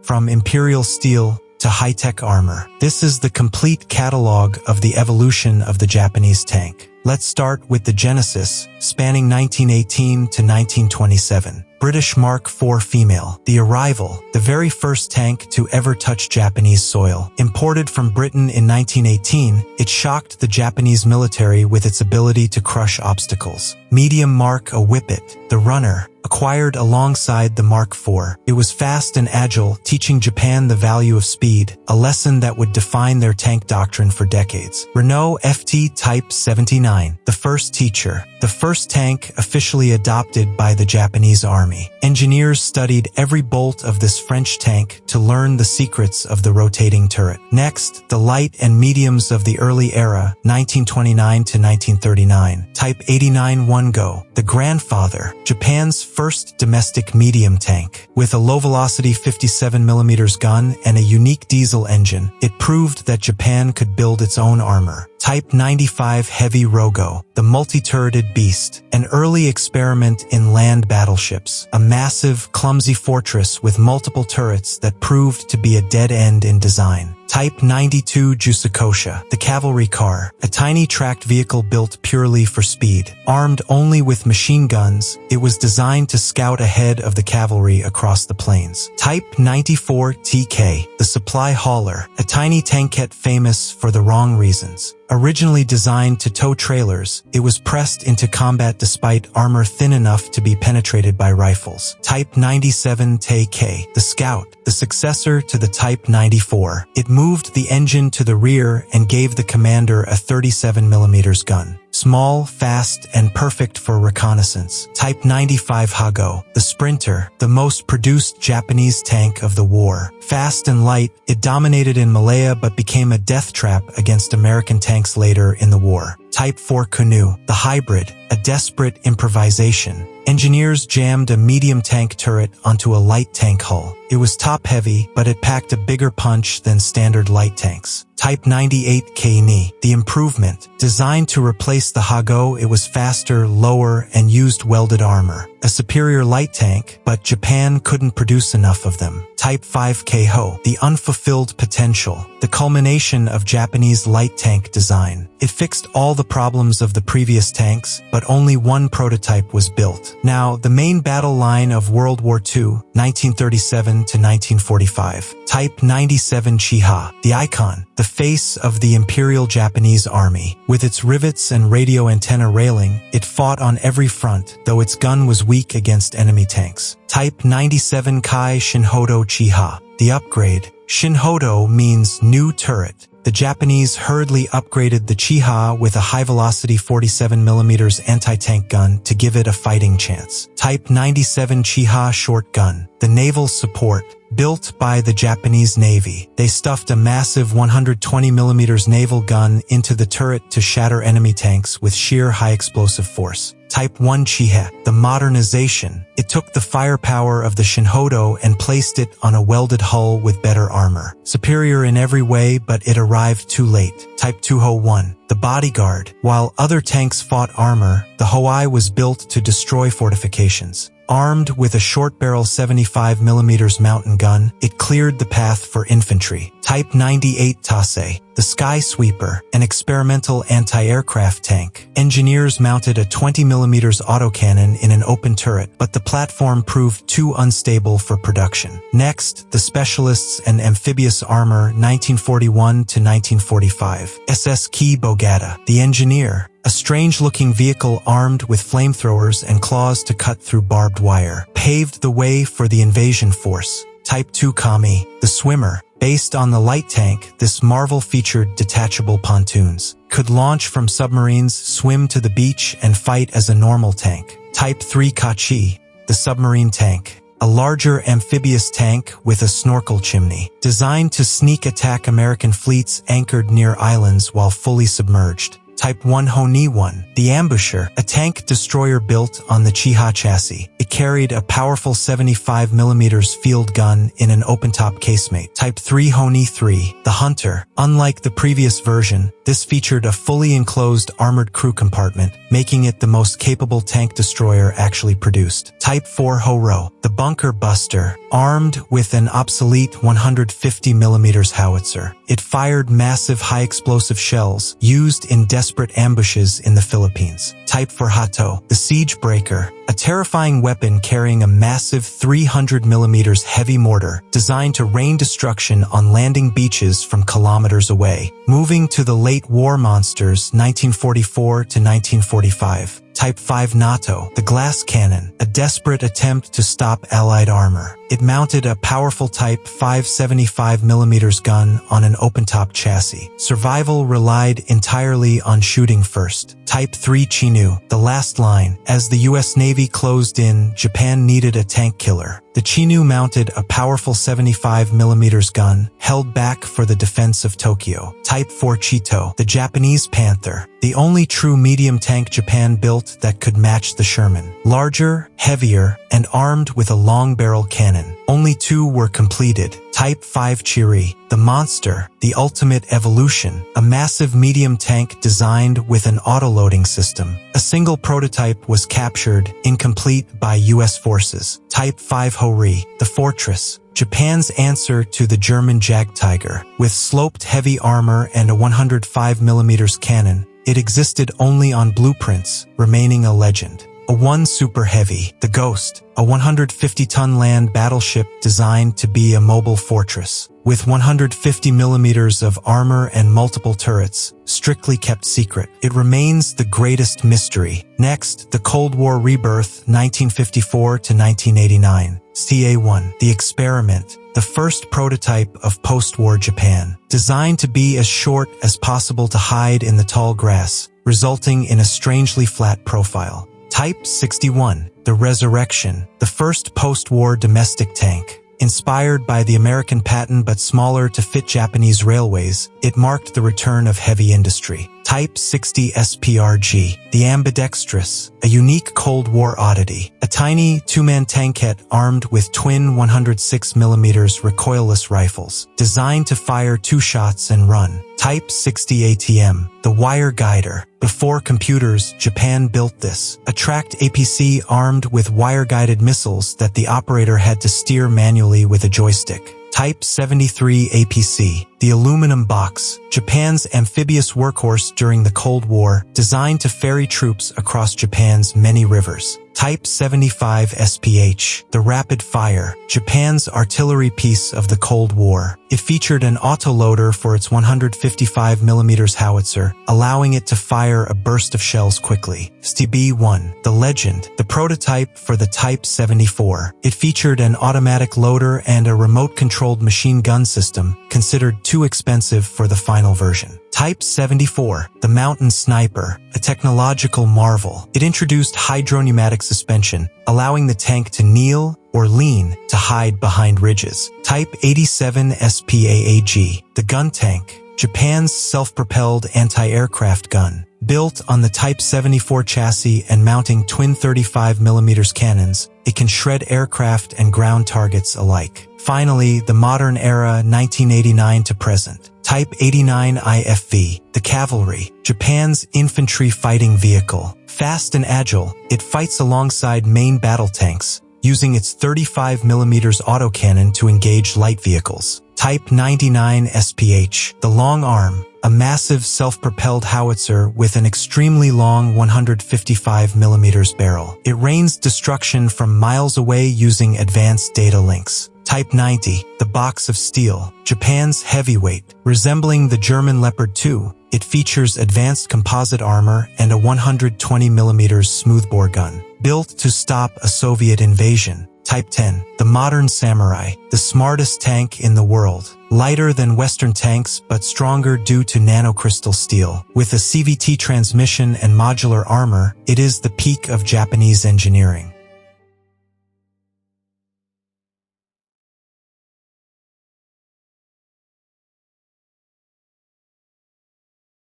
from imperial steel to high-tech armor. This is the complete catalog of the evolution of the Japanese tank. Let's start with the genesis, spanning 1918 to 1927. British Mark IV female. The arrival, the very first tank to ever touch Japanese soil. Imported from Britain in 1918, it shocked the Japanese military with its ability to crush obstacles. Medium Mark a Whippet, the runner, acquired alongside the Mark IV. It was fast and agile, teaching Japan the value of speed, a lesson that would define their tank doctrine for decades. Renault FT Type 79, the first teacher, the first tank officially adopted by the Japanese Army. Engineers studied every bolt of this French tank to learn the secrets of the rotating turret. Next, the light and mediums of the early era, 1929 to 1939. Type 89 One-Go, the grandfather, Japan's first domestic medium tank. With a low-velocity 57mm gun and a unique diesel engine, it proved that Japan could build its own armor. Type 95 Heavy Rogo, the multi-turreted beast, an early experiment in land battleships, a massive, clumsy fortress with multiple turrets that proved to be a dead end in design. Type 92 Jyu-Sokosha, the cavalry car, a tiny tracked vehicle built purely for speed. Armed only with machine guns, it was designed to scout ahead of the cavalry across the plains. Type 94 TK, the supply hauler, a tiny tankette famous for the wrong reasons. Originally designed to tow trailers, it was pressed into combat despite armor thin enough to be penetrated by rifles. Type 97 TK, the Scout, the successor to the Type 94. It moved the engine to the rear and gave the commander a 37mm gun. Small, fast, and perfect for reconnaissance. Type 95 Hago, the Sprinter, the most produced Japanese tank of the war. Fast and light, it dominated in Malaya but became a death trap against American tanks later in the war. Type 4 Canoe, the Hybrid, a desperate improvisation. Engineers jammed a medium tank turret onto a light tank hull. It was top-heavy, but it packed a bigger punch than standard light tanks. Type 98 Keini, the Improvement. Designed to replace the Hago, it was faster, lower, and used welded armor. A superior light tank, but Japan couldn't produce enough of them. Type 5 Keiho, the Unfulfilled Potential. The culmination of Japanese light tank design. It fixed all the problems of the previous tanks, but only one prototype was built. Now, the main battle line of World War II, 1937 to 1945. Type 97 Chiha, the Icon, the face of the Imperial Japanese Army. With its rivets and radio antenna railing, it fought on every front, though its gun was weak against enemy tanks. Type 97 Kai Shinhoto Chiha, the Upgrade. Shinhoto means new turret. The Japanese hurriedly upgraded the Chiha with a high-velocity 47mm anti-tank gun to give it a fighting chance. Type 97 Chiha Short Gun, the naval support. Built by the Japanese Navy, they stuffed a massive 120mm naval gun into the turret to shatter enemy tanks with sheer high-explosive force. Type 1 Chihe, the modernization. It took the firepower of the Shinhoto and placed it on a welded hull with better armor. Superior in every way, but it arrived too late. Type 2 Ho-1, the bodyguard. While other tanks fought armor, the Ho-I was built to destroy fortifications. Armed with a short-barrel 75mm mountain gun, it cleared the path for infantry. Type 98 Tase, the Sky Sweeper, an experimental anti-aircraft tank. Engineers mounted a 20mm autocannon in an open turret, but the platform proved too unstable for production. Next, the Specialists and Amphibious Armor, 1941 to 1945. SS Key Bo-Gata, the Engineer, a strange-looking vehicle armed with flamethrowers and claws to cut through barbed wire, paved the way for the invasion force. Type 2 Kami, the Swimmer. Based on the light tank, this marvel featured detachable pontoons. Could launch from submarines, swim to the beach, and fight as a normal tank. Type 3 Kachi, the submarine tank. A larger amphibious tank with a snorkel chimney. Designed to sneak attack American fleets anchored near islands while fully submerged. Type 1 Honi-1, the Ambusher, a tank destroyer built on the Chiha chassis. It carried a powerful 75mm field gun in an open-top casemate. Type 3 Honi-3, the Hunter. Unlike the previous version, this featured a fully enclosed armored crew compartment, making it the most capable tank destroyer actually produced. Type 4 Horo, the bunker buster, armed with an obsolete 150mm howitzer. It fired massive high-explosive shells used in desperate ambushes in the Philippines. Type 4 Hato, the siege breaker, a terrifying weapon carrying a massive 300mm heavy mortar designed to rain destruction on landing beaches from kilometers away. Moving to the late war monsters 1944 to 1945. Type 5 NATO, the glass cannon, a desperate attempt to stop Allied armor. It mounted a powerful Type 5 75mm gun on an open-top chassis. Survival relied entirely on shooting first. Type 3 Chinu, the last line. As the US Navy closed in, Japan needed a tank killer. The Chinu mounted a powerful 75mm gun, held back for the defense of Tokyo. Type 4 Chito, the Japanese Panther, the only true medium tank Japan built that could match the Sherman. Larger, heavier, and armed with a long barrel cannon. Only 2 were completed. Type 5 Chiri, the monster, the ultimate evolution, a massive medium tank designed with an autoloading system. A single prototype was captured, incomplete, by US forces. Type 5 Hori, the fortress, Japan's answer to the German Jagdtiger. With sloped heavy armor and a 105mm cannon, it existed only on blueprints, remaining a legend. A 1 Super Heavy, the Ghost, a 150-ton land battleship designed to be a mobile fortress. With 150mm of armor and multiple turrets, strictly kept secret. It remains the greatest mystery. Next, the Cold War Rebirth 1954 to 1989. CA-1, the Experiment, the first prototype of post-war Japan. Designed to be as short as possible to hide in the tall grass, resulting in a strangely flat profile. Type 61, the Resurrection, the first post-war domestic tank. Inspired by the American pattern but smaller to fit Japanese railways, it marked the return of heavy industry. Type 60 SPRG, the Ambidextrous, a unique Cold War oddity. A tiny 2-man tankette armed with twin 106mm recoilless rifles, designed to fire 2 shots and run. Type 60 ATM, the Wire Guider. Before computers, Japan built this. A tracked APC armed with wire-guided missiles that the operator had to steer manually with a joystick. Type 73 APC, the aluminum box, Japan's amphibious workhorse during the Cold War, designed to ferry troops across Japan's many rivers. Type 75 SPH, the Rapid Fire, Japan's artillery piece of the Cold War. It featured an autoloader for its 155mm howitzer, allowing it to fire a burst of shells quickly. STB-1, the Legend, the prototype for the Type 74. It featured an automatic loader and a remote-controlled machine gun system, considered too expensive for the final version. Type 74, the Mountain Sniper, a technological marvel. It introduced hydropneumatic suspension, allowing the tank to kneel or lean to hide behind ridges. Type 87 SPAAG, the gun tank, Japan's self-propelled anti-aircraft gun. Built on the Type 74 chassis and mounting twin 35mm cannons, it can shred aircraft and ground targets alike. Finally, the modern era 1989 to present. Type 89 IFV, the Cavalry, Japan's infantry fighting vehicle. Fast and agile, it fights alongside main battle tanks, using its 35mm autocannon to engage light vehicles. Type 99 SPH, the Long Arm, a massive self-propelled howitzer with an extremely long 155mm barrel. It rains destruction from miles away using advanced data links. Type 90, the Box of Steel, Japan's heavyweight. Resembling the German Leopard 2, it features advanced composite armor and a 120mm smoothbore gun. Built to stop a Soviet invasion. Type 10, the Modern Samurai, the smartest tank in the world. Lighter than Western tanks but stronger due to nanocrystal steel. With a CVT transmission and modular armor, it is the peak of Japanese engineering.